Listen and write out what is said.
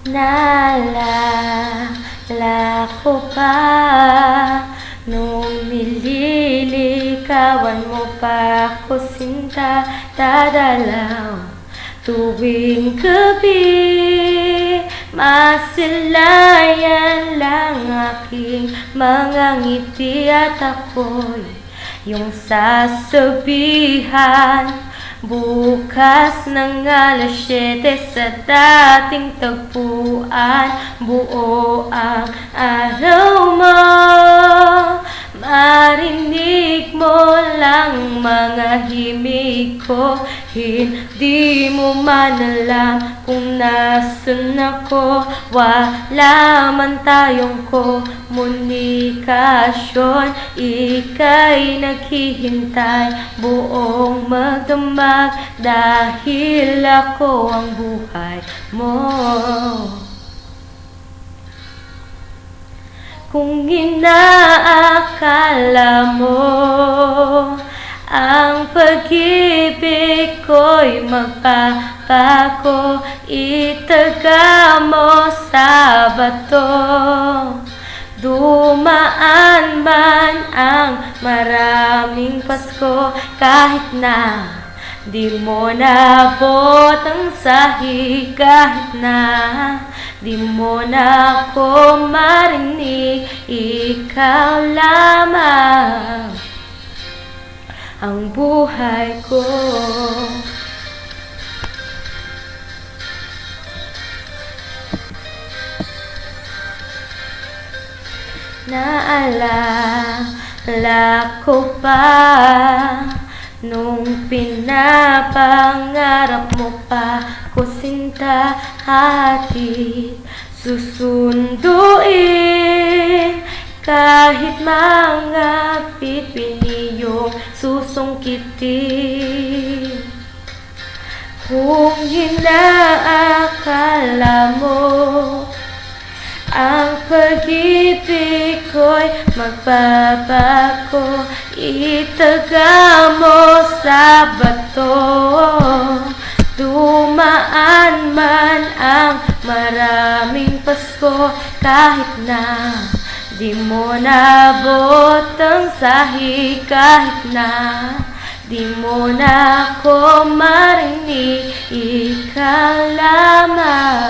Naalala ko pa nung nililikawan mo pa ako, sinta, dadalaw tuwing gabi. Masilayan lang aking mga ngiti at ako'y yung sasabihan bukas ng alas 7 sa dating tagpuan. Buo ang araw mo, marinig mo lang mga himig ko. Hindi mo man alam kung nasan ako. Wala man tayong komunikasyon, ika'y naghihintay buong magdamag dahil ako ang buhay mo. Kung inaakala mo ang pag-ibig ko'y magpapago, itaga mo sa bato. Dumaan man ang maraming Pasko, kahit na di mo naabot ang sahig, kahit na di mo na ako marinig, ikaw lamang ang buhay ko. Naalala ko pa nung pinapangarap mo pa ko, sinta, hatid susunduin. Kahit mga pipiniyong susungkitin, kung inaakala mo ang pag-ibig ko'y magbabago, itaga mo sa bato. Dumaan man ang maraming Pasko, kahit na di mo naabot ang sahig, kahit na di mo na ako marinig, ikaw lamang